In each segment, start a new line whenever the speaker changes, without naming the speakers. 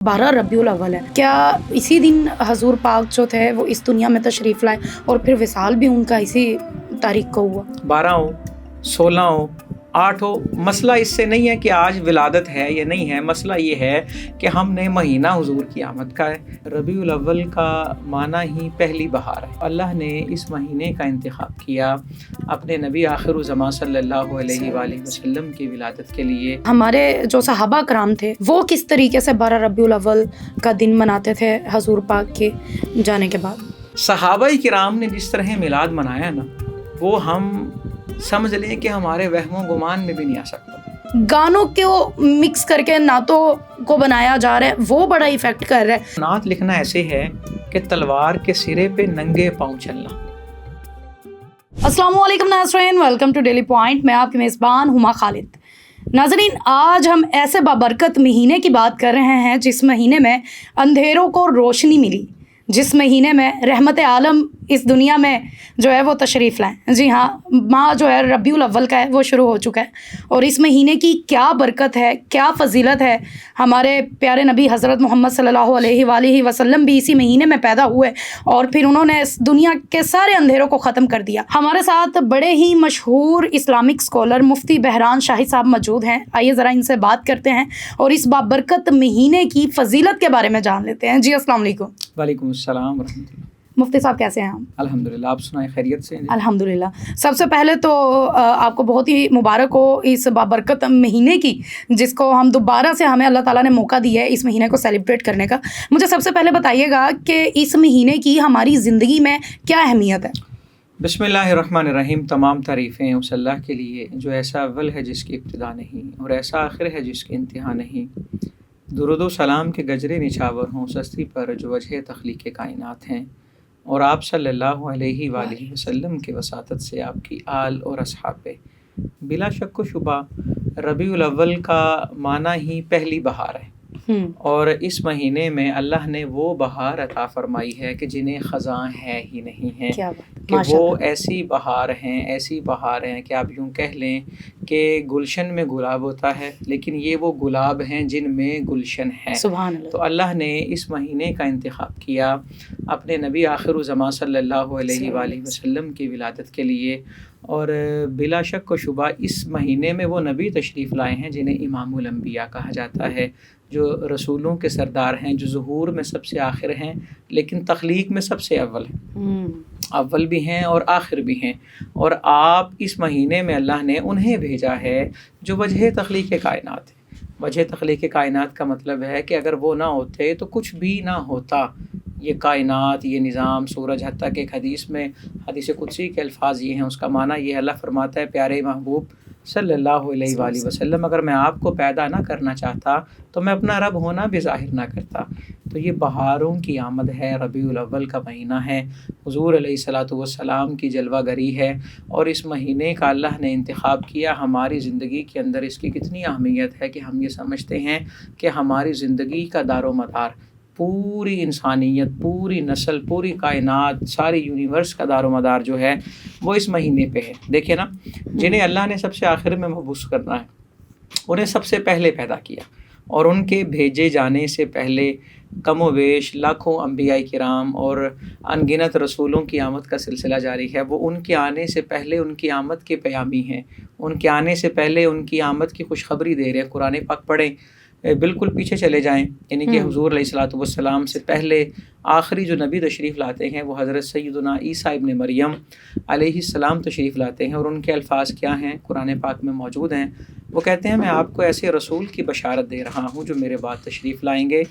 12 ربیع الاول ہے، کیا اسی دن حضور پاک جو تھے وہ اس دنیا میں تشریف لائے اور پھر وصال بھی ان کا اسی تاریخ کو ہوا؟
12 ہو 16 ہو 8 ہو، مسئلہ اس سے نہیں ہے کہ آج ولادت ہے یا نہیں ہے، مسئلہ یہ ہے کہ ہم نے مہینہ حضور کی آمد کا ہے۔ ربیع الاول کا معنی ہی پہلی بہار ہے۔ اللہ نے اس مہینے کا انتخاب کیا اپنے نبی آخر الزمان صلی اللہ علیہ وآلہ وسلم کی ولادت کے لیے۔
ہمارے جو صحابہ کرام تھے وہ کس طریقے سے 12 ربیع الاول کا دن مناتے تھے حضور پاک کے جانے کے بعد؟
صحابہ کرام نے جس طرح میلاد منایا نا، وہ ہم سمجھ لیں کہ ہمارے وہم و گمان میں بھی نہیں آ سکتا۔
گانوں کو مکس کر کے نعتوں کو بنایا جا رہا ہے، وہ بڑا ایفیکٹ کر رہا ہے۔
نعت لکھنا ایسے ہے کہ تلوار کے سرے پہ ننگے پاؤں چلنا۔
السلام علیکم ناظرین، ویلکم ٹو ڈیلی پوائنٹ، میں آپ کی میزبان ہما خالد۔ ناظرین، آج ہم ایسے بابرکت مہینے کی بات کر رہے ہیں جس مہینے میں اندھیروں کو روشنی ملی، جس مہینے میں رحمت عالم اس دنیا میں جو ہے وہ تشریف لائیں۔ جی ہاں، ماہ جو ہے ربیع الاول کا ہے وہ شروع ہو چکا ہے، اور اس مہینے کی کیا برکت ہے، کیا فضیلت ہے۔ ہمارے پیارے نبی حضرت محمد صلی اللہ علیہ وآلہ وسلم بھی اسی مہینے میں پیدا ہوئے اور پھر انہوں نے اس دنیا کے سارے اندھیروں کو ختم کر دیا۔ ہمارے ساتھ بڑے ہی مشہور اسلامک اسکالر مفتی بہران شاہی صاحب موجود ہیں، آئیے ذرا ان سے بات کرتے ہیں اور اس بابرکت مہینے کی فضیلت کے بارے میں جان لیتے ہیں۔ جی السلام علیکم۔
وعلیکم السلام ورحمۃ اللہ۔
مفتی صاحب کیسے ہیں آپ؟
الحمدللہ، آپ سنائیں خیریت سے؟
الحمدللہ۔ سب سے پہلے تو آپ کو بہت ہی مبارک ہو اس بابرکت مہینے کی، جس کو ہم دوبارہ سے ہمیں اللہ تعالیٰ نے موقع دیا ہے اس مہینے کو سیلیبریٹ کرنے کا۔ مجھے سب سے پہلے بتائیے گا کہ اس مہینے کی ہماری زندگی میں کیا اہمیت ہے؟
بسم اللہ الرحمن الرحیم۔ تمام تعریفیں اس اللہ کے لیے جو ایسا اول ہے جس کی ابتدا نہیں اور ایسا آخر ہے جس کی انتہا نہیں۔ درود و سلام کے گجرے نچھاور ہوں سستی پر جو وجہ تخلیق کائنات ہیں، اور آپ صلی اللہ علیہ وآلہ وسلم کے وساطت سے آپ کی آل اور اصحاب پہ۔ بلا شک و شبہ ربیع الاول کا معنی ہی پہلی بہار ہے، اور اس مہینے میں اللہ نے وہ بہار عطا فرمائی ہے کہ جنہیں خزاں ہے ہی نہیں ہے، کہ وہ ایسی بہار ہیں کہ آپ یوں کہہ لیں کہ گلشن میں گلاب ہوتا ہے، لیکن یہ وہ گلاب ہیں جن میں گلشن ہے۔
سبحان اللہ۔
تو اللہ نے اس مہینے کا انتخاب کیا اپنے نبی آخر الزمان صلی اللہ علیہ وآلہ وسلم کی ولادت کے لیے، اور بلا شک و شبہ اس مہینے میں وہ نبی تشریف لائے ہیں جنہیں امام الانبیاء کہا جاتا ہے، جو رسولوں کے سردار ہیں، جو ظہور میں سب سے آخر ہیں لیکن تخلیق میں سب سے اول ہیں، اول بھی ہیں اور آخر بھی ہیں۔ اور آپ اس مہینے میں اللہ نے انہیں بھیجا ہے جو وجہ تخلیق کائنات ہے۔ وجہ تخلیق کائنات کا مطلب ہے کہ اگر وہ نہ ہوتے تو کچھ بھی نہ ہوتا۔ یہ کائنات، یہ نظام، سورج، حتیٰ کہ ایک حدیث میں، حدیث قدسی کے الفاظ یہ ہیں، اس کا معنی یہ اللہ فرماتا ہے، پیارے محبوب صلی اللہ علیہ وآلہ وسلم، اگر میں آپ کو پیدا نہ کرنا چاہتا تو میں اپنا رب ہونا بھی ظاہر نہ کرتا۔ تو یہ بہاروں کی آمد ہے، ربیع الاول کا مہینہ ہے، حضور علیہ الصلاۃ والسلام کی جلوہ گری ہے، اور اس مہینے کا اللہ نے انتخاب کیا ہماری زندگی کے اندر۔ اس کی کتنی اہمیت ہے کہ ہم یہ سمجھتے ہیں کہ ہماری زندگی کا دار و مدار، پوری انسانیت، پوری نسل، پوری کائنات، ساری یونیورس کا دار و مدار جو ہے وہ اس مہینے پہ ہے۔ دیکھیں نا، جنہیں اللہ نے سب سے آخر میں مبعوث کرنا ہے انہیں سب سے پہلے پیدا کیا، اور ان کے بھیجے جانے سے پہلے کم و بیش لاکھوں انبیاء کرام اور ان گنت رسولوں کی آمد کا سلسلہ جاری ہے۔ وہ ان کے آنے سے پہلے ان کی آمد کے پیامی ہیں، ان کے آنے سے پہلے ان کی آمد کی خوشخبری دے رہے ہیں۔ قرآن پاک پڑھیں، بالکل پیچھے چلے جائیں، یعنی کہ حضور علیہ الصلاۃ والسلام سے پہلے آخری جو نبی تشریف لاتے ہیں وہ حضرت سیدنا عیسیٰ ابن مریم علیہ السلام تشریف لاتے ہیں، اور ان کے الفاظ کیا ہیں قرآن پاک میں موجود ہیں۔ وہ کہتے ہیں، میں آپ کو ایسے رسول کی بشارت دے رہا ہوں جو میرے بعد تشریف لائیں گے،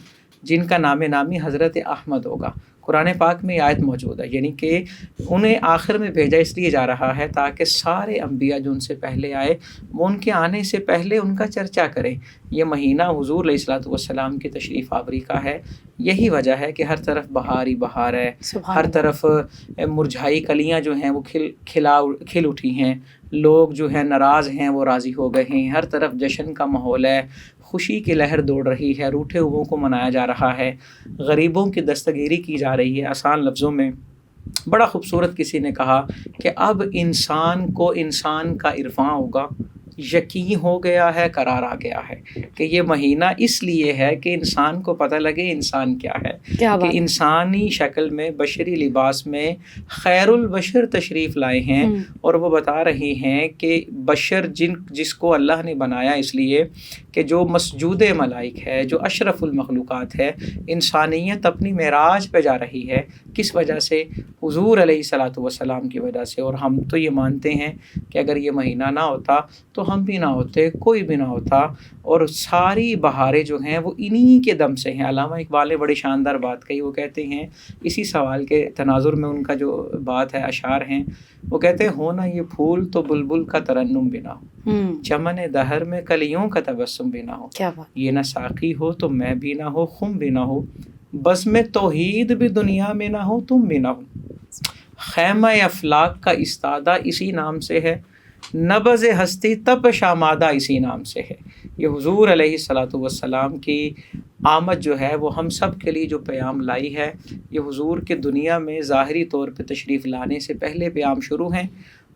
جن کا نام نامی حضرت احمد ہوگا۔ قرآن پاک میں یہ آیت موجود ہے، یعنی کہ انہیں آخر میں بھیجا اس لیے جا رہا ہے تاکہ سارے انبیاء جو ان سے پہلے آئے وہ ان کے آنے سے پہلے ان کا چرچا کریں۔ یہ مہینہ حضور علیہ الصلاۃ والسلام کی تشریف آوری کا ہے، یہی وجہ ہے کہ ہر طرف بہار ہی بہار ہے، ہر طرف مرجھائی کلیاں جو ہیں وہ کھل اٹھی ہیں، لوگ جو ہیں ناراض ہیں وہ راضی ہو گئے ہیں، ہر طرف جشن کا ماحول ہے، خوشی کی لہر دوڑ رہی ہے، روٹھے ہوئوں کو منایا جا رہا ہے، غریبوں کی دستگیری کی جا رہی ہے۔ آسان لفظوں میں بڑا خوبصورت کسی نے کہا کہ اب انسان کو انسان کا عرفان ہوگا یقین ہو گیا ہے، قرار آ گیا ہے کہ یہ مہینہ اس لیے ہے کہ انسان کو پتہ لگے انسان کیا ہے، کہ انسانی شکل میں بشری لباس میں خیر البشر تشریف لائے ہیں، اور وہ بتا رہے ہیں کہ بشر جس کو اللہ نے بنایا اس لیے کہ جو مسجود ملائک ہے، جو اشرف المخلوقات ہے، انسانیت اپنی معراج پہ جا رہی ہے، کس وجہ سے؟ حضور علیہ الصلاۃ والسلام کی وجہ سے۔ اور ہم تو یہ مانتے ہیں کہ اگر یہ مہینہ نہ ہوتا تو ہم بھی نہ ہوتے، کوئی بھی نہ ہوتا، اور ساری بہاریں جو ہیں وہ انہی کے دم سے ہیں۔ علامہ اقبال نے بڑی شاندار بات کہی، وہ کہتے ہیں اسی سوال کے تناظر میں ان کا جو بات ہے، اشعار ہیں، وہ کہتے ہیں ہونا یہ پھول تو بلبل کا ترنم بھی نہ ہو، چمن دہر میں کلیوں کا تبسم بھی نہ ہو، یہ نہ ساقی ہو تو میں بھی نہ ہو، خم بھی نہ ہو، بزم توحید بھی دنیا میں نہ ہو، تم بھی نہ ہو، خیمہ افلاک کا استادہ اسی نام سے ہے، نبض ہستی تب شامادہ اسی نام سے ہے۔ یہ حضور علیہ الصلاۃ والسلام کی آمد جو ہے وہ ہم سب کے لیے جو پیام لائی ہے، یہ حضور کے دنیا میں ظاہری طور پہ تشریف لانے سے پہلے پیام شروع ہیں۔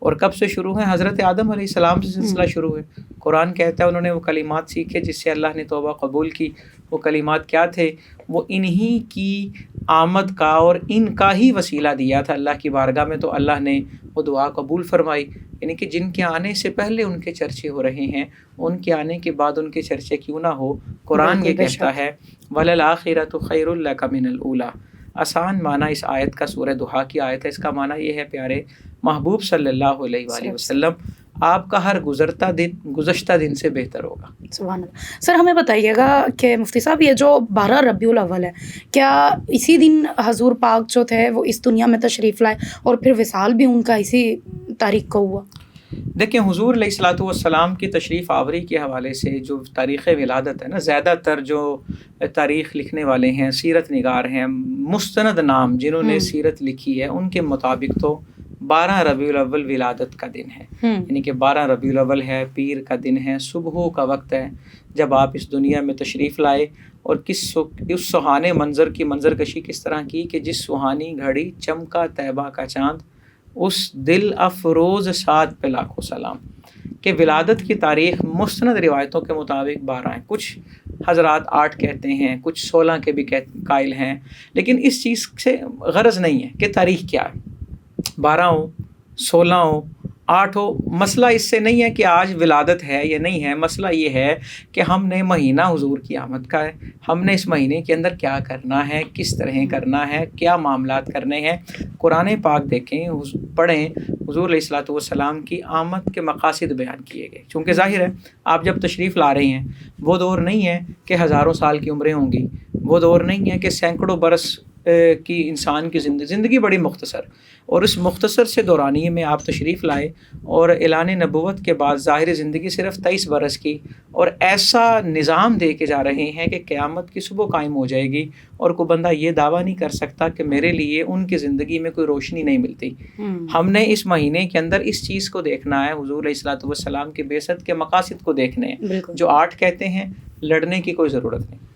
اور کب سے شروع ہیں؟ حضرت آدم علیہ السلام سے سلسلہ شروع ہے۔ قرآن کہتا ہے انہوں نے وہ کلمات سیکھے جس سے اللہ نے توبہ قبول کی۔ وہ کلمات کیا تھے؟ وہ انہی کی آمد کا اور ان کا ہی وسیلہ دیا تھا اللہ کی بارگاہ میں، تو اللہ نے وہ دعا قبول فرمائی۔ یعنی کہ جن کے آنے سے پہلے ان کے چرچے ہو رہے ہیں، ان کے آنے کے بعد ان کے چرچے کیوں نہ ہو؟ قرآن یہ کہتا ہے وَلَلْآخِرَةُ خَيْرٌ لَكَ مِنَ الْأُولَىٰ۔ آسان معنی اس آیت کا سورہ دحا کی آیت ہے، اس کا معنی یہ ہے پیارے محبوب صلی اللہ علیہ وآلہ وسلم، آپ کا ہر گزشتہ دن سے بہتر ہوگا۔
سبحان اللہ۔ سر ہمیں بتائیے گا کہ مفتی صاحب یہ جو 12 ربیع الاول ہے، کیا اسی دن حضور پاک جو تھے وہ اس دنیا میں تشریف لائے اور پھر وصال بھی ان کا اسی تاریخ کو ہوا؟
دیکھیں حضور علیہ الصلاۃ والسلام کی تشریف آوری کے حوالے سے جو تاریخ ولادت ہے نا، زیادہ تر جو تاریخ لکھنے والے ہیں، سیرت نگار ہیں، مستند نام جنہوں نے سیرت لکھی ہے، ان کے مطابق تو 12 ربیع الاول ولادت کا دن ہے۔ یعنی کہ 12 ربیع الاول ہے، پیر کا دن ہے، صبح کا وقت ہے جب آپ اس دنیا میں تشریف لائے، اور اس سہانے منظر کی منظر کشی کس طرح کی کہ جس سہانی گھڑی چمکا طیبہ کا چاند، اس دل افروز سعد پہ لاکھوں سلام۔ کہ ولادت کی تاریخ مستند روایتوں کے مطابق 12 ہیں، کچھ حضرات 8 کہتے ہیں، کچھ 16 کے بھی قائل ہیں، لیکن اس چیز سے غرض نہیں ہے کہ تاریخ کیا ہے، 12 ہو، 16 ہو، 8 ہو، مسئلہ اس سے نہیں ہے کہ آج ولادت ہے یا نہیں ہے، مسئلہ یہ ہے کہ ہم نے مہینہ حضور کی آمد کا ہے، ہم نے اس مہینے کے اندر کیا کرنا ہے، کس طرح کرنا ہے، کیا معاملات کرنے ہیں۔ قرآن پاک دیکھیں، پڑھیں، حضور علیہ الصلاۃ والسلام کی آمد کے مقاصد بیان کیے گئے، چونکہ ظاہر ہے آپ جب تشریف لا رہے ہیں، وہ دور نہیں ہے کہ ہزاروں سال کی عمریں ہوں گی، وہ دور نہیں ہے کہ سینکڑوں برس کی انسان کی زندگی بڑی مختصر، اور اس مختصر سے دورانیے میں آپ تشریف لائے اور اعلان نبوت کے بعد ظاہر زندگی صرف 23 برس کی، اور ایسا نظام دے کے جا رہے ہیں کہ قیامت کی صبح قائم ہو جائے گی، اور کوئی بندہ یہ دعویٰ نہیں کر سکتا کہ میرے لیے ان کی زندگی میں کوئی روشنی نہیں ملتی۔ ہم نے اس مہینے کے اندر اس چیز کو دیکھنا ہے، حضور علیہ الصلاۃ والسلام کے بعثت کے مقاصد کو دیکھنے ہیں۔ جو 8 کہتے ہیں لڑنے کی کوئی ضرورت نہیں،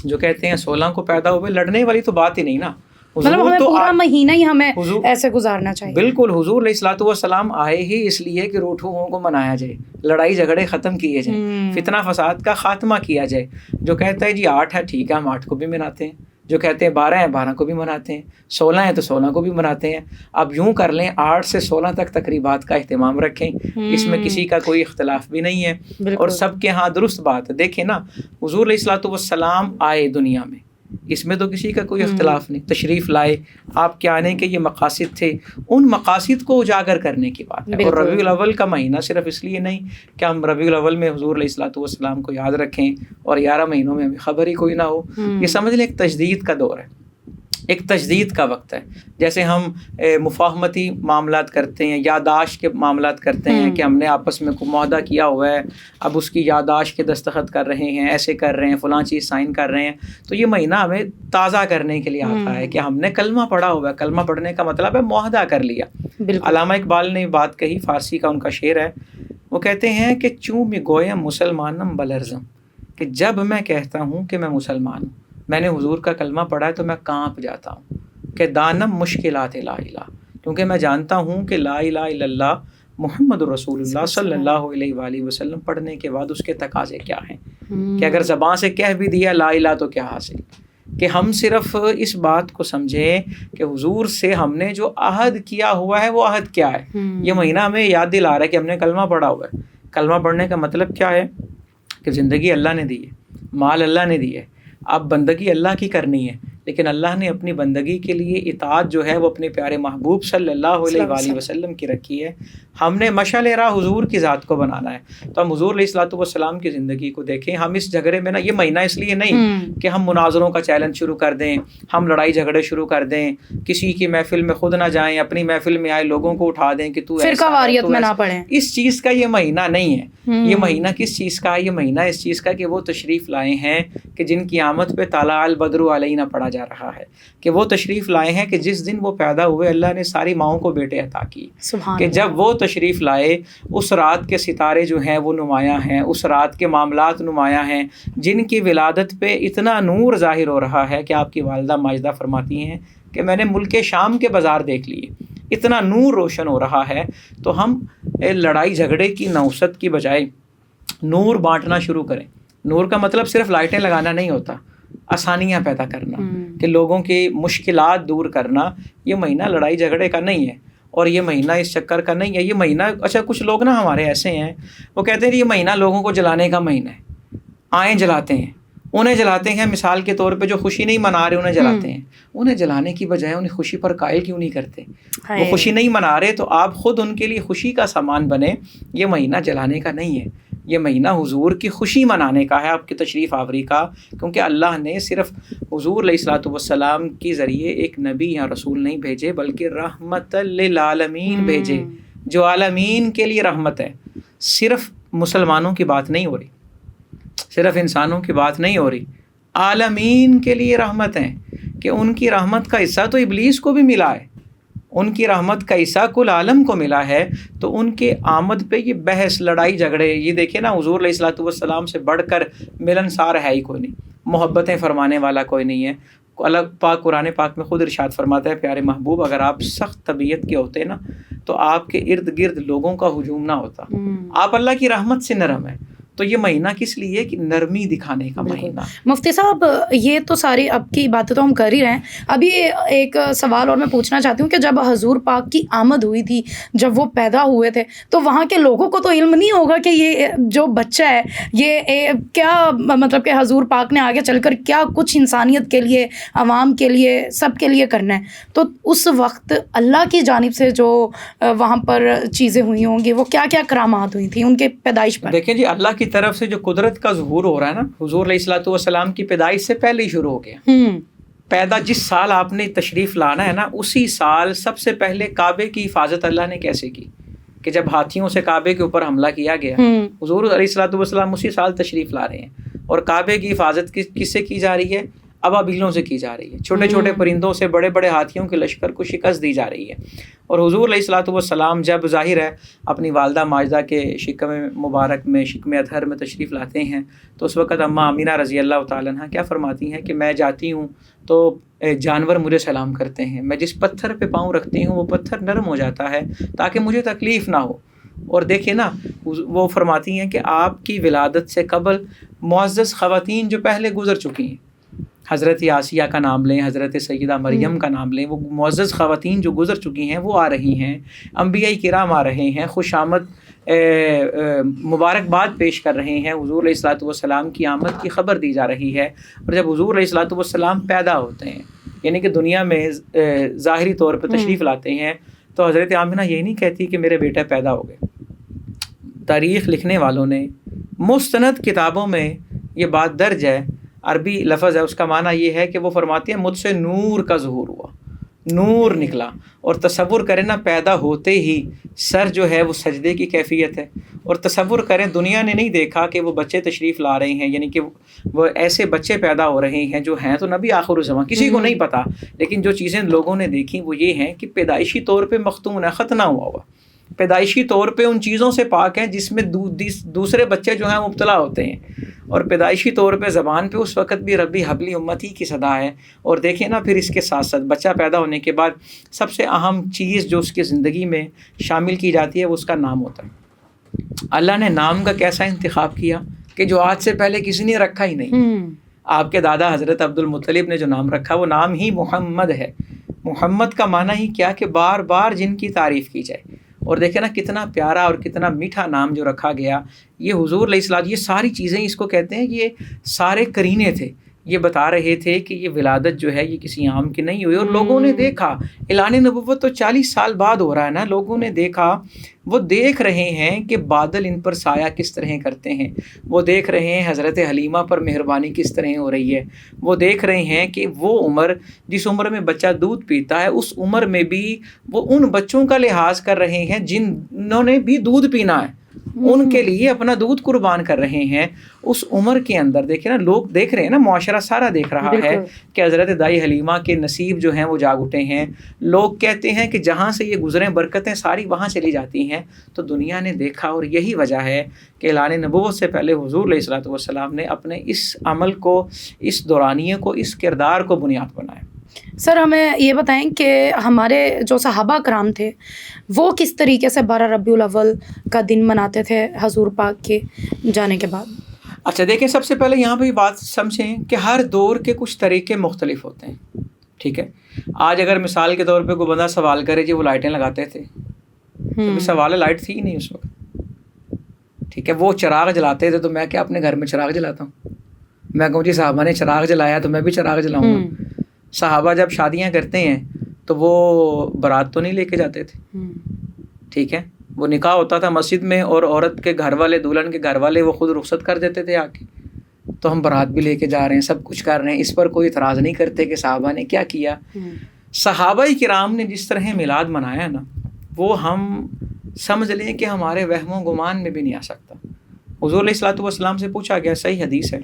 جو کہتے ہیں 16 کو پیدا ہوئے، لڑنے والی تو بات ہی نہیں نا،
مطلب ہمیں پورا مہینہ ہی ہمیں ایسے گزارنا چاہیے۔
بالکل، حضور علیہ الصلاۃ والسلام آئے ہی اس لیے کہ روٹھوں کو منایا جائے، لڑائی جھگڑے ختم کیے جائیں، فتنہ فساد کا خاتمہ کیا جائے۔ جو کہتا ہے جی 8 ہے، ٹھیک ہے، ہم 8 کو بھی مناتے ہیں، جو کہتے ہیں 12 ہیں 12 کو بھی مناتے ہیں، 16 ہیں تو 16 کو بھی مناتے ہیں۔ اب یوں کر لیں 8 سے 16 تک تقریبات کا اہتمام رکھیں، اس میں کسی کا کوئی اختلاف بھی نہیں ہے، اور سب کے ہاں درست بات ہے۔ دیکھیں نا، حضور علیہ الصلاۃ والسلام آئے دنیا میں، اس میں تو کسی کا کوئی اختلاف نہیں، تشریف لائے، آپ کے آنے کے یہ مقاصد تھے، ان مقاصد کو اجاگر کرنے کی بات ہے۔ اور ربیع الاول کا مہینہ صرف اس لیے نہیں کہ ہم ربیع الاول میں حضور علیہ الصلاۃ والسلام کو یاد رکھیں اور 11 مہینوں میں ہمیں خبر ہی کوئی نہ ہو، یہ سمجھ لیں ایک تجدید کا دور ہے، ایک تجدید کا وقت ہے۔ جیسے ہم مفاہمتی معاملات کرتے ہیں، یادداشت کے معاملات کرتے ہیں کہ ہم نے آپس میں کوئی معاہدہ کیا ہوا ہے، اب اس کی یادداشت کے دستخط کر رہے ہیں، ایسے کر رہے ہیں، فلاں چیز سائن کر رہے ہیں، تو یہ مہینہ ہمیں تازہ کرنے کے لیے آتا ہے کہ ہم نے کلمہ پڑھا ہوا ہے۔ کلمہ پڑھنے کا مطلب ہے معاہدہ کر لیا۔ علامہ اقبال نے بات کہی، فارسی کا ان کا شعر ہے، وہ کہتے ہیں کہ چوں میں گویم مسلمانم بلرزم، کہ جب میں کہتا ہوں کہ میں مسلمان ہوں، میں نے حضور کا کلمہ پڑھا ہے تو میں کانپ جاتا ہوں، کہ دانم مشکلات لا الہ، کیونکہ میں جانتا ہوں کہ لا الہ الا اللہ محمد رسول اللہ صلی اللہ علیہ وآلہ وسلم پڑھنے کے بعد اس کے تقاضے کیا ہیں، کہ اگر زبان سے کہہ بھی دیا لا الہ تو کیا حاصل، کہ ہم صرف اس بات کو سمجھیں کہ حضور سے ہم نے جو عہد کیا ہوا ہے وہ عہد کیا ہے۔ یہ مہینہ ہمیں یاد دلا رہا ہے کہ ہم نے کلمہ پڑھا ہوا ہے۔ کلمہ پڑھنے کا مطلب کیا ہے کہ زندگی اللہ نے دی ہے، مال اللہ نے دی ہے، اب بندگی اللہ کی کرنی ہے، لیکن اللہ نے اپنی بندگی کے لیے اطاعت جو ہے وہ اپنے پیارے محبوب صلی اللہ علیہ وآلہ وسلم کی رکھی ہے۔ ہم نے مشعل راہ حضور کی ذات کو بنانا ہے، تو ہم حضور علیہ الصلوۃ والسلام کی زندگی کو دیکھیں۔ ہم اس جھگڑے میں نا، یہ مہینہ اس لیے نہیں کہ ہم مناظروں کا چیلنج شروع کر دیں، ہم لڑائی جھگڑے شروع کر دیں، کسی کی محفل میں خود نہ جائیں، اپنی محفل میں آئے لوگوں کو اٹھا دیں کہ تو
فرقہ واریت میں نہ پڑیں۔
اس چیز کا یہ مہینہ نہیں ہے۔ یہ مہینہ کس چیز کا ہے؟ یہ مہینہ اس چیز کا کہ وہ تشریف لائے ہیں کہ جن کی آمد پہ طلع البدر علینا پڑھا جا رہا ہے، کہ وہ تشریف لائے ہیں کہ جس دن وہ پیدا ہوئے اللہ نے ساری ماؤں کو بیٹے عطا کی، کہ جب وہ تشریف لائے اس رات کے ستارے جو ہیں وہ نمایاں ہیں، اس رات کے معاملات نمایاں ہیں، جن کی ولادت پہ اتنا نور ظاہر ہو رہا ہے کہ آپ کی والدہ ماجدہ فرماتی ہیں کہ میں نے ملک شام کے بازار دیکھ لیے، اتنا نور روشن ہو رہا ہے۔ تو ہم لڑائی جھگڑے کی نوست کی بجائے نور بانٹنا شروع کریں۔ نور کا مطلب صرف لائٹیں لگانا نہیں ہوتا، آسانیاں پیدا کرنا، کہ لوگوں کی مشکلات دور کرنا۔ یہ مہینہ لڑائی جھگڑے کا نہیں ہے، اور یہ مہینہ اس چکر کا نہیں ہے۔ یہ مہینہ، اچھا کچھ لوگ نا ہمارے ایسے ہیں، وہ کہتے ہیں یہ مہینہ لوگوں کو جلانے کا مہینہ ہے، آئیں جلاتے ہیں، انہیں جلاتے ہیں، مثال کے طور پہ جو خوشی نہیں منا رہے انہیں جلاتے ہیں۔ انہیں جلانے کی بجائے انہیں خوشی پر قائل کیوں نہیں کرتے؟ وہ خوشی نہیں منا رہے تو آپ خود ان کے لیے خوشی کا سامان بنے۔ یہ مہینہ جلانے کا نہیں ہے، یہ مہینہ حضور کی خوشی منانے کا ہے، آپ کی تشریف آوری کا، کیونکہ اللہ نے صرف حضور علیہ الصلوۃ والسلام کے ذریعے ایک نبی یا رسول نہیں بھیجے، بلکہ رحمت للعالمین بھیجے، جو عالمین کے لیے رحمت ہے۔ صرف مسلمانوں کی بات نہیں ہو رہی، صرف انسانوں کی بات نہیں ہو رہی، عالمین کے لیے رحمت ہے، کہ ان کی رحمت کا حصہ تو ابلیس کو بھی ملا ہے، ان کی رحمت کا حصہ کل عالم کو ملا ہے۔ تو ان کے آمد پہ یہ بحث، لڑائی جھگڑے، یہ دیکھیں نا، حضور علیہ الصلوۃ والسلام سے بڑھ کر ملنسار ہے ہی کوئی نہیں، محبتیں فرمانے والا کوئی نہیں ہے۔ اللہ پاک قرآن پاک میں خود ارشاد فرماتا ہے، پیارے محبوب اگر آپ سخت طبیعت کے ہوتے نا تو آپ کے ارد گرد لوگوں کا ہجوم نہ ہوتا، آپ اللہ کی رحمت سے نرم ہیں۔ تو یہ مہینہ کس لیے؟ کہ نرمی دکھانے کا مہینہ۔
مفتی صاحب، یہ تو ساری اب کی باتیں تو ہم کر ہی رہے ہیں، ابھی ایک سوال اور میں پوچھنا چاہتی ہوں کہ جب حضور پاک کی آمد ہوئی تھی، جب وہ پیدا ہوئے تھے، تو وہاں کے لوگوں کو تو علم نہیں ہوگا کہ یہ جو بچہ ہے یہ کیا، مطلب کہ حضور پاک نے آگے چل کر کیا کچھ انسانیت کے لیے، عوام کے لیے، سب کے لیے کرنا ہے۔ تو اس وقت اللہ کی جانب سے جو وہاں پر چیزیں ہوئی ہوں گی، وہ کیا کیا کرامات ہوئی تھیں ان کے پیدائش پر؟
دیکھیں جی، اللہ کی طرف سے جو قدرت کا ظہور ہو رہا ہے نا، حضور علیہ الصلوۃ والسلام کی پیدائش سے پہلے ہی شروع ہو گیا۔ پیدا جس سال آپ نے تشریف لانا ہے نا، اسی سال سب سے پہلے کعبے کی حفاظت اللہ نے کیسے کی؟ کہ جب ہاتھیوں سے کعبے کے اوپر حملہ کیا گیا، حضور علیہ الصلوۃ والسلام اسی سال تشریف لا رہے ہیں، اور کعبے کی حفاظت کس سے کی جا رہی ہے؟ ابابیلوں سے کی جا رہی ہے، چھوٹے چھوٹے پرندوں سے بڑے بڑے ہاتھیوں کے لشکر کو شکست دی جا رہی ہے۔ اور حضور علیہ الصلوۃ والسلام جب ظاہر ہے اپنی والدہ ماجدہ کے شکم مبارک میں، شکم اطہر میں تشریف لاتے ہیں، تو اس وقت اماں آمینہ رضی اللہ تعالیٰ عنہ کیا فرماتی ہیں کہ میں جاتی ہوں تو جانور مجھے سلام کرتے ہیں، میں جس پتھر پہ پاؤں رکھتی ہوں وہ پتھر نرم ہو جاتا ہے تاکہ مجھے تکلیف نہ ہو۔ اور دیکھیں نا، وہ فرماتی ہیں کہ آپ کی ولادت سے قبل معزز خواتین جو پہلے گزر چکی ہیں، حضرت آسیہ کا نام لیں، حضرت سیدہ مریم کا نام لیں، وہ معزز خواتین جو گزر چکی ہیں وہ آ رہی ہیں، انبیاء کرام آ رہے ہیں، خوش آمد مبارکباد پیش کر رہے ہیں، حضور علیہ الصلوۃ والسلام کی آمد کی خبر دی جا رہی ہے۔ اور جب حضور علیہ الصلوۃ والسلام پیدا ہوتے ہیں، یعنی کہ دنیا میں ظاہری طور پہ تشریف لاتے ہیں، تو حضرت آمنہ یہ نہیں کہتی کہ میرے بیٹے پیدا ہو گئے۔ تاریخ لکھنے والوں نے مستند کتابوں میں یہ بات درج ہے، عربی لفظ ہے، اس کا معنی یہ ہے کہ وہ فرماتی ہیں مجھ سے نور کا ظہور ہوا، نور نکلا۔ اور تصور کریں نا، پیدا ہوتے ہی سر جو ہے وہ سجدے کی کیفیت ہے، اور تصور کریں دنیا نے نہیں دیکھا کہ وہ بچے تشریف لا رہے ہیں، یعنی کہ وہ ایسے بچے پیدا ہو رہے ہیں جو ہیں تو نبی آخر الزمان، کسی کو نہیں پتا، لیکن جو چیزیں لوگوں نے دیکھی وہ یہ ہیں کہ پیدائشی طور پہ مختون ہے، ختنہ ہوا ہوا، پیدائشی طور پہ ان چیزوں سے پاک ہیں جس میں دوسرے بچے جو ہیں مبتلا ہوتے ہیں، اور پیدائشی طور پہ زبان پہ اس وقت بھی ربی حبلی امتی کی صدا ہے۔ اور دیکھیں نا پھر اس کے ساتھ ساتھ بچہ پیدا ہونے کے بعد سب سے اہم چیز جو اس کی زندگی میں شامل کی جاتی ہے وہ اس کا نام ہوتا ہے۔ اللہ نے نام کا کیسا انتخاب کیا کہ جو آج سے پہلے کسی نے رکھا ہی نہیں۔ آپ کے دادا حضرت عبد المطلب نے جو نام رکھا وہ نام ہی محمد ہے۔ محمد کا معنی ہی کیا کہ بار بار جن کی تعریف کی جائے۔ اور دیکھیں نا کتنا پیارا اور کتنا میٹھا نام جو رکھا گیا، یہ حضور علیہ السلام، یہ ساری چیزیں اس کو کہتے ہیں، یہ سارے قرینے تھے، یہ بتا رہے تھے کہ یہ ولادت جو ہے یہ کسی عام کی نہیں ہوئی۔ اور لوگوں نے دیکھا، اعلان نبوت تو 40 سال بعد ہو رہا ہے نا، لوگوں نے دیکھا، وہ دیکھ رہے ہیں کہ بادل ان پر سایہ کس طرح کرتے ہیں، وہ دیکھ رہے ہیں حضرت حلیمہ پر مہربانی کس طرح ہو رہی ہے، وہ دیکھ رہے ہیں کہ وہ عمر جس عمر میں بچہ دودھ پیتا ہے اس عمر میں بھی وہ ان بچوں کا لحاظ کر رہے ہیں جنہوں نے بھی دودھ پینا ہے، ان کے لیے اپنا دودھ قربان کر رہے ہیں اس عمر کے اندر۔ دیکھیں نا لوگ دیکھ رہے ہیں نا، معاشرہ سارا دیکھ رہا ہے کہ حضرت دائی حلیمہ کے نصیب جو ہیں وہ جاگ اٹھے ہیں۔ لوگ کہتے ہیں کہ جہاں سے یہ گزریں برکتیں ساری وہاں چلی جاتی ہیں، تو دنیا نے دیکھا، اور یہی وجہ ہے کہ اعلان نبوت سے پہلے حضور علیہ الصلوۃ والسلام نے اپنے اس عمل کو، اس دورانیے کو، اس کردار کو بنیاد بنایا۔
سر ہمیں یہ بتائیں کہ ہمارے جو صحابہ کرام تھے وہ کس طریقے سے 12 ربیع الاول کا دن مناتے تھے حضور پاک کے جانے کے بعد؟
اچھا دیکھیں، سب سے پہلے یہاں پہ یہ بات سمجھیں کہ ہر دور کے کچھ طریقے مختلف ہوتے ہیں، ٹھیک ہے؟ آج اگر مثال کے طور پہ کوئی بندہ سوال کرے جی وہ لائٹیں لگاتے تھے، تو سوال ہے لائٹ تھی ہی نہیں اس وقت، ٹھیک ہے؟ وہ چراغ جلاتے تھے تو میں کیا اپنے گھر میں چراغ جلاتا ہوں؟ میں کہوں جی صحابہ نے چراغ جلایا تو میں بھی چراغ جلاؤں گا۔ صحابہ جب شادیاں کرتے ہیں تو وہ بارات تو نہیں لے کے جاتے تھے، ٹھیک ہے؟ وہ نکاح ہوتا تھا مسجد میں، اور عورت کے گھر والے، دلہن کے گھر والے وہ خود رخصت کر دیتے تھے آ کے، تو ہم بارات بھی لے کے جا رہے ہیں، سب کچھ کر رہے ہیں، اس پر کوئی اعتراض نہیں کرتے کہ صحابہ نے کیا کیا۔ صحابہ کرام نے جس طرح میلاد منایا نا، وہ ہم سمجھ لیں کہ ہمارے وہم و گمان میں بھی نہیں آ سکتا۔ حضور علیہ الصلوۃ والسلام سے پوچھا گیا، صحیح حدیث ہے،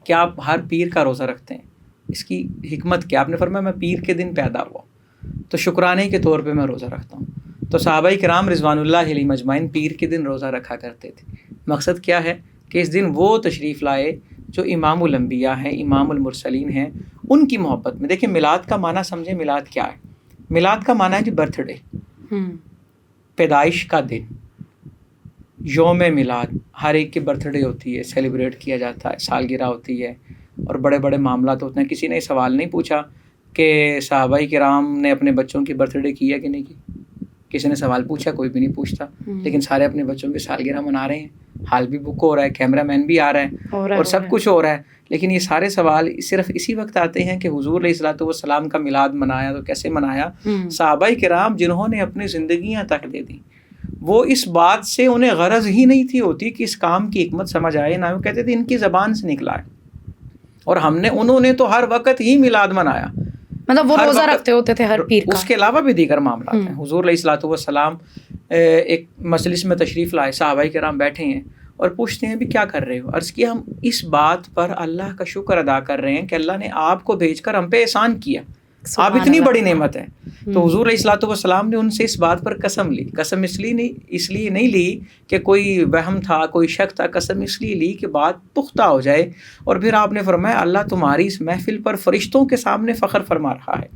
کہ آپ ہر پیر کا روزہ رکھتے ہیں، اس کی حکمت کیا؟ آپ نے فرمایا میں پیر کے دن پیدا ہوا تو شکرانے کے طور پہ میں روزہ رکھتا ہوں۔ تو صحابہ کرام رضوان اللہ علیہم اجمعین پیر کے دن روزہ رکھا کرتے تھے۔ مقصد کیا ہے کہ اس دن وہ تشریف لائے جو امام الانبیاء ہیں، امام المرسلین ہیں، ان کی محبت میں۔ دیکھیں میلاد کا معنی سمجھیں، میلاد کیا ہے؟ میلاد کا معنی ہے جی برتھ ڈے، پیدائش کا دن، یوم میلاد۔ ہر ایک کی برتھ ڈے ہوتی ہے، سیلیبریٹ کیا جاتا ہے، سالگرہ ہوتی ہے، اور بڑے بڑے معاملات ہوتے ہیں۔ کسی نے سوال نہیں پوچھا کہ صحابہ کرام نے اپنے بچوں کی برتھ ڈے کی ہے کہ نہیں کی، کسی نے سوال پوچھا؟ کوئی بھی نہیں پوچھتا، لیکن سارے اپنے بچوں کی سالگرہ منا رہے ہیں، حال بھی بک ہو رہا ہے، کیمرہ مین بھی آ رہا ہے، اور سب کچھ ہو رہا ہے۔ لیکن یہ سارے سوال صرف اسی وقت آتے ہیں کہ حضور علیہ الصلوۃ والسلام کا میلاد منایا تو کیسے منایا؟ صحابہ کرام جنہوں نے اپنی زندگیاں تک دے دیں، وہ اس بات سے انہیں غرض ہی نہیں تھی ہوتی کہ اس کام کی حکمت سمجھ آئے، نہ وہ کہتے تھے ان کی زبان سے نکلا ہے، اور انہوں نے تو ہر وقت ہی میلاد منایا،
مطلب وہ روزہ رکھتے ہوتے تھے ہر پیر کا۔
اس کے علاوہ بھی دیگر معاملات ہیں۔ حضور علیہ الصلوۃ والسلام ایک مجلس میں تشریف لائے، صحابہ کرام بیٹھے ہیں اور پوچھتے ہیں بھی کیا کر رہے ہو؟ عرض کیا ہم اس بات پر اللہ کا شکر ادا کر رہے ہیں کہ اللہ نے آپ کو بھیج کر ہم پہ احسان کیا، آپ اتنی بڑی نعمت ہے۔ تو حضور علیہ الصلوۃ والسلام نے ان سے اس بات پر قسم لی، قسم اس لیے نہیں لی کہ کوئی وہم تھا، کوئی شک تھا، قسم اس لیے لی کہ بات پختہ ہو جائے۔ اور پھر آپ نے فرمایا اللہ تمہاری اس محفل پر فرشتوں کے سامنے فخر فرما رہا ہے۔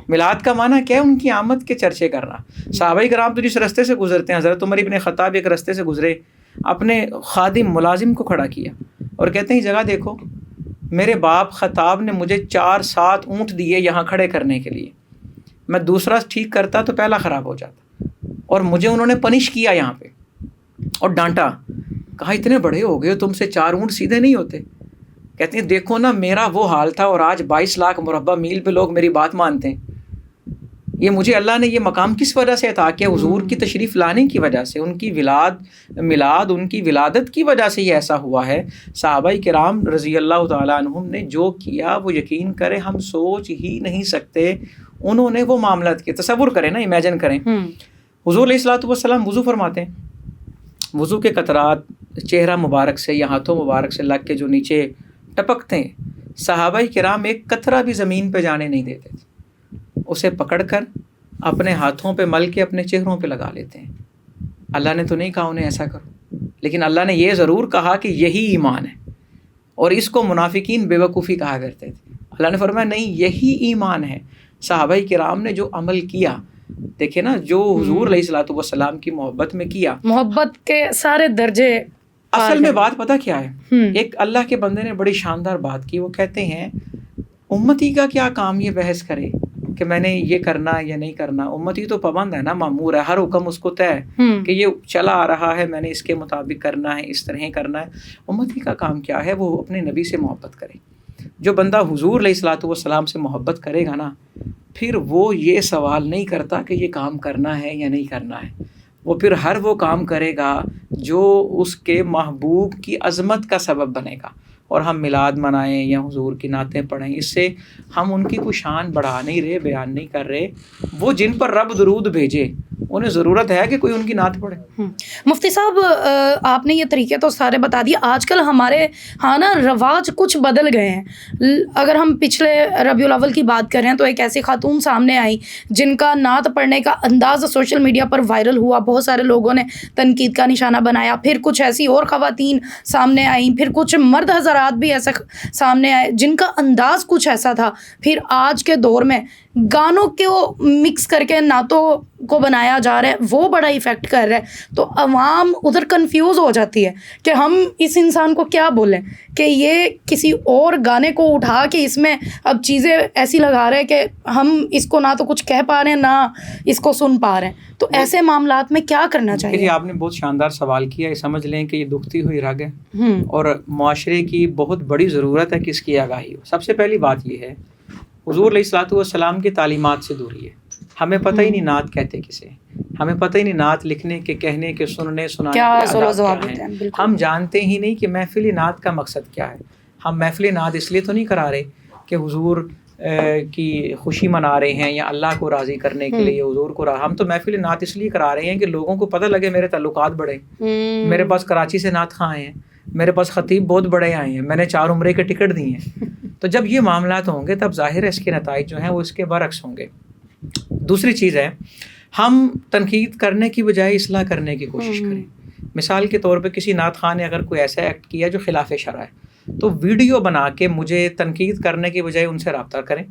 میلاد کا معنی کیا ہے؟ ان کی آمد کے چرچے کرنا۔ صحابہ کرام تو جس رستے سے گزرتے ہیں، حضرت عمر ابن خطاب ایک رستے سے گزرے، اپنے خادم ملازم کو کھڑا کیا اور کہتے ہیں جگہ دیکھو، میرے باپ خطاب نے مجھے 4-7 اونٹ دیے یہاں کھڑے کرنے کے لیے، میں دوسرا ٹھیک کرتا تو پہلا خراب ہو جاتا، اور مجھے انہوں نے پنش کیا یہاں پہ اور ڈانٹا، کہا اتنے بڑے ہو گئے تم سے 4 اونٹ سیدھے نہیں ہوتے۔ کہتے ہیں دیکھو نا میرا وہ حال تھا اور آج 22 لاکھ مربع میل پہ لوگ میری بات مانتے ہیں۔ یہ مجھے اللہ نے یہ مقام کس وجہ سے عطا کیا؟ حضور کی تشریف لانے کی وجہ سے، ان کی میلاد ان کی ولادت کی وجہ سے یہ ایسا ہوا ہے۔ صحابہ کرام رضی اللہ تعالیٰ عنہم نے جو کیا وہ یقین کریں ہم سوچ ہی نہیں سکتے۔ انہوں نے وہ معاملات کے تصور کریں نا، امیجن کریں۔ حضور علیہ الصلوۃ والسلام وضو فرماتے ہیں، وضو کے قطرات چہرہ مبارک سے یا ہاتھوں مبارک سے لگ کے جو نیچے ٹپکتے ہیں، صحابہ کرام ایک قطرہ بھی زمین پہ جانے نہیں دیتے تھے، اسے پکڑ کر اپنے ہاتھوں پہ مل کے اپنے چہروں پہ لگا لیتے ہیں۔ اللہ نے تو نہیں کہا انہیں ایسا کرو، لیکن اللہ نے یہ ضرور کہا کہ یہی ایمان ہے، اور اس کو منافقین بے وقوفی کہا کرتے تھے۔ اللہ نے فرمایا نہیں، یہی ایمان ہے۔ صحابہ کرام نے جو عمل کیا، دیکھیں نا، جو حضور علیہ الصلوۃ والسلام کی محبت میں کیا،
محبت کے سارے درجے۔
اصل میں بات پتہ کیا ہے، ایک اللہ کے بندے نے بڑی شاندار بات کی، وہ کہتے ہیں امتی کا کیا کام یہ بحث کرے کہ میں نے یہ کرنا یا نہیں کرنا، امتی تو پابند ہے نا، مامور ہے، ہر حکم اس کو طے ہے کہ یہ چلا آ رہا ہے، میں نے اس کے مطابق کرنا ہے، اس طرح کرنا ہے۔ امتی کا کام کیا ہے، وہ اپنے نبی سے محبت کرے۔ جو بندہ حضور علیہ الصلوۃ والسلام سے محبت کرے گا نا، پھر وہ یہ سوال نہیں کرتا کہ یہ کام کرنا ہے یا نہیں کرنا ہے، وہ پھر ہر وہ کام کرے گا جو اس کے محبوب کی عظمت کا سبب بنے گا۔ اور ہم میلاد منائیں یا حضور کی نعتیں پڑھیں، اس سے ہم ان کی کوئی شان بڑھا نہیں رہے، بیان نہیں کر رہے۔ وہ جن پر رب درود بھیجے انہیں ضرورت ہے کہ کوئی ان کی نعت پڑھے۔
مفتی صاحب، آپ نے یہ طریقے تو سارے بتا دیے۔ آج کل ہمارے ہاں نا رواج کچھ بدل گئے ہیں۔ اگر ہم پچھلے ربیع الاول کی بات کریں تو ایک ایسی خاتون سامنے آئی جن کا نعت پڑھنے کا انداز سوشل میڈیا پر وائرل ہوا، بہت سارے لوگوں نے تنقید کا نشانہ بنایا۔ پھر کچھ ایسی اور خواتین سامنے آئیں، پھر کچھ مرد حضرات بھی ایسے سامنے آئے جن کا انداز کچھ ایسا تھا۔ پھر آج کے دور میں گانوں کو مکس کر کے نعتوں کو بنایا جا رہا ہے، وہ بڑا ایفیکٹ کر رہا ہے۔ تو عوام ادھر کنفیوز ہو جاتی ہے کہ ہم اس انسان کو کیا بولیں کہ یہ کسی اور گانے کو اٹھا کے اس میں اب چیزیں ایسی لگا رہے ہیں کہ ہم اس کو نہ تو کچھ کہہ پا رہے ہیں نہ اس کو سن پا رہے ہیں۔ تو ایسے معاملات میں کیا کرنا چاہیے؟
آپ نے بہت شاندار سوال کیا، یہ سمجھ لیں کہ یہ دکھتی ہوئی رگ ہے اور معاشرے کی بہت بڑی ضرورت ہے کہ اس کی آگاہی ہو۔ سب سے پہلی بات یہ ہے، حضور علیہ الصلوۃ والسلام کی تعلیمات سے دوری ہے۔ ہمیں پتہ ہی نہیں نعت کہتے کسے، ہمیں پتہ ہی نہیں نعت لکھنے کے، کہنے کے، سننے سنانے کے آداب کیا ہیں۔ ہم جانتے ہی نہیں کہ محفل نعت کا مقصد کیا ہے۔ ہم محفل نعت اس لیے تو نہیں کرا رہے کہ حضور کی خوشی منا رہے ہیں یا اللہ کو راضی کرنے کے لیے حضور کو ہم تو محفل نعت اس لیے کرا رہے ہیں کہ لوگوں کو پتہ لگے میرے تعلقات بڑھے، میرے پاس کراچی سے نعت خواں آئے ہیں، میرے پاس خطیب بہت بڑے آئے ہیں، میں نے 4 عمرے کے ٹکٹ دیے ہیں۔ تو جب یہ معاملات ہوں گے تب ظاہر ہے اس کے نتائج جو ہیں وہ اس کے برعکس ہوں گے۔ دوسری چیز ہے، ہم تنقید کرنے کی بجائے اصلاح کرنے کی کوشش کریں۔ مثال کے طور پہ کسی نعت خواں نے اگر کوئی ایسا ایکٹ کیا جو خلاف شرع ہے تو ویڈیو بنا کے مجھے تنقید کرنے کی بجائے ان سے رابطہ کریں،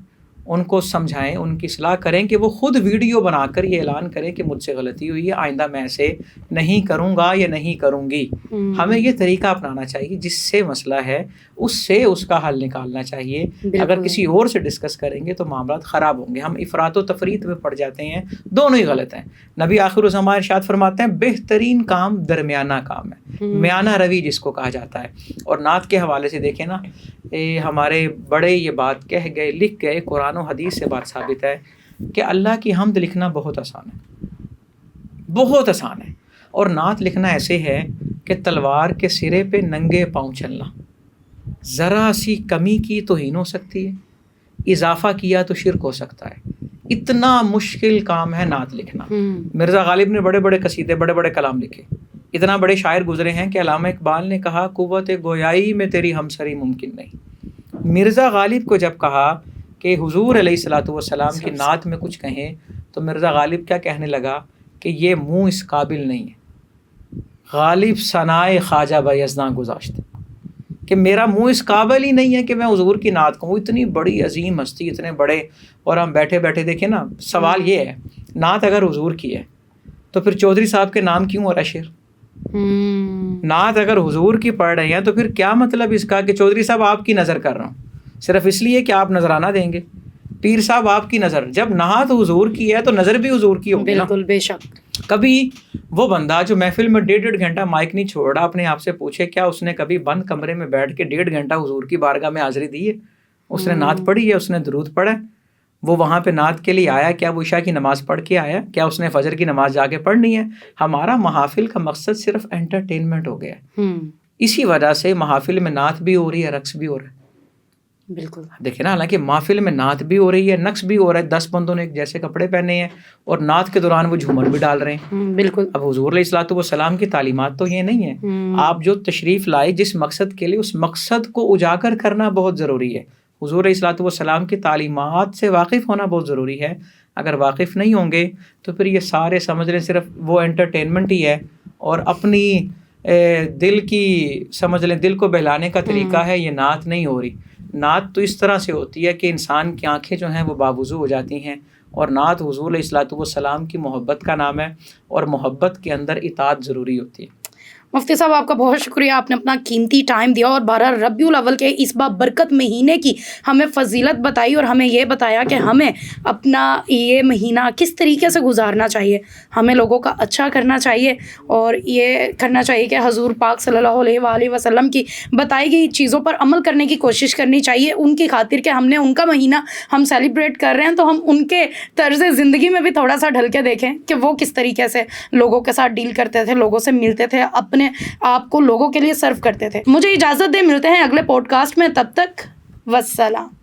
ان کو سمجھائیں، ان کی اصلاح کریں کہ وہ خود ویڈیو بنا کر یہ اعلان کریں کہ مجھ سے غلطی ہوئی ہے، آئندہ میں ایسے نہیں کروں گا یا نہیں کروں گی۔ ہمیں یہ طریقہ اپنانا چاہیے، جس سے مسئلہ ہے اس سے اس کا حل نکالنا چاہیے۔ اگر کسی اور سے ڈسکس کریں گے تو معاملات خراب ہوں گے، ہم افراط و تفریط میں پڑ جاتے ہیں، دونوں ہی غلط ہیں۔ نبی آخر الزمان ارشاد فرماتے ہیں بہترین کام درمیانہ کام ہے، میانہ روی جس کو کہا جاتا ہے۔ اور نعت کے حوالے سے دیکھیں نا، ہمارے بڑے یہ بات کہہ گئے، لکھ گئے، قرآن و حدیث سے بات ثابت ہے کہ اللہ کی حمد لکھنا بہت آسان ہے، بہت آسان ہے۔ اور نعت لکھنا ایسے ہے کہ تلوار کے سرے پہ ننگے پاؤں چلنا، ذرا سی کمی کی تو ہین ہو سکتی ہے، اضافہ کیا تو شرک ہو سکتا ہے۔ اتنا مشکل کام ہے نعت لکھنا۔ مرزا غالب نے بڑے بڑے قصیدے، بڑے بڑے کلام لکھے، اتنا بڑے شاعر گزرے ہیں کہ علامہ اقبال نے کہا قوت گویائی میں تیری ہمسری ممکن نہیں۔ مرزا غالب کو جب کہا کہ حضور علیہ الصلوۃ والسلام کی نعت میں کچھ کہیں تو مرزا غالب کیا کہنے لگا کہ یہ منہ اس قابل نہیں ہے۔ غالب ثنائے خواجہ بایزداں گذاشت کہ میرا منہ اس قابل ہی نہیں ہے کہ میں حضور کی نعت کہوں۔ اتنی بڑی عظیم ہستی، اتنے بڑے، اور ہم بیٹھے بیٹھے دیکھیں نا، سوال یہ ہے نعت اگر حضور کی ہے تو پھر چودھری صاحب کے نام کیوں ہو رہا ہے شعر؟ نعت اگر حضور کی پڑھ رہے ہیں تو پھر کیا مطلب اس کا کہ چودھری صاحب آپ کی نظر کر رہا ہوں صرف اس لیے کہ آپ نذرانہ دیں گے؟ پیر صاحب آپ کی نظر، جب نعت حضور کی ہے تو نظر بھی حضور کی ہوگی نا۔
بالکل، بے شک۔
کبھی وہ بندہ جو محفل میں 1.5 گھنٹہ مائک نہیں چھوڑ رہا، اپنے آپ سے پوچھے کیا اس نے کبھی بند کمرے میں بیٹھ کے 1.5 گھنٹہ حضور کی بارگاہ میں حاضری دی ہے؟ اس نے نعت پڑھی ہے، اس نے درود پڑھا ہے، وہ وہاں پہ نعت کے لیے آیا، کیا وہ عشاء کی نماز پڑھ کے آیا؟ کیا اس نے فجر کی نماز جا کے پڑھنی ہے؟ ہمارا محافل کا مقصد صرف انٹرٹینمنٹ ہو گیا ہے، اسی وجہ سے محافل میں نعت بھی ہو رہی ہے، رقص بھی ہو رہا ہے۔
بالکل
دیکھیں نا، حالانکہ محفل میں نعت بھی ہو رہی ہے، نقص بھی ہو رہا ہے، 10 بندوں نے ایک جیسے کپڑے پہنے ہیں اور نعت کے دوران وہ جھومر بھی ڈال رہے ہیں۔
بالکل۔
اب حضور علیہ الصلوۃ والسلام کی تعلیمات تو یہ نہیں ہے۔ آپ جو تشریف لائے جس مقصد کے لیے، اس مقصد کو اجاگر کرنا بہت ضروری ہے۔ حضور علیہ الصلوۃ والسلام کی تعلیمات سے واقف ہونا بہت ضروری ہے. اگر واقف نہیں ہوں گے تو پھر یہ سارے سمجھ لیں صرف وہ انٹرٹینمنٹ ہی ہے اور اپنی دل کی سمجھ لیں دل کو بہلانے کا طریقہ ہے. یہ نعت نہیں ہو رہی. نعت تو اس طرح سے ہوتی ہے کہ انسان کی آنکھیں جو ہیں وہ باوضو ہو جاتی ہیں. اور نعت حضور علیہ الصلوۃ والسلام کی محبت کا نام ہے اور محبت کے اندر اطاعت ضروری ہوتی ہے.
مفتی صاحب آپ کا بہت شکریہ، آپ نے اپنا قیمتی ٹائم دیا اور 12 ربیع الاول کے اس بابرکت مہینے کی ہمیں فضیلت بتائی اور ہمیں یہ بتایا کہ ہمیں اپنا یہ مہینہ کس طریقے سے گزارنا چاہیے. ہمیں لوگوں کا اچھا کرنا چاہیے اور یہ کرنا چاہیے کہ حضور پاک صلی اللہ علیہ وآلہ وسلم کی بتائی گئی چیزوں پر عمل کرنے کی کوشش کرنی چاہیے، ان کی خاطر کہ ہم نے ان کا مہینہ ہم سیلیبریٹ کر رہے ہیں تو ہم ان کے طرز زندگی میں بھی تھوڑا سا ڈھل کے دیکھیں کہ وہ کس طریقے سے لوگوں کے ساتھ ڈیل کرتے تھے، لوگوں سے ملتے تھے، اپنے آپ کو لوگوں کے لیے سرو کرتے تھے. مجھے اجازت دے، ملتے ہیں اگلے پوڈ کاسٹ میں، تب تک والسلام.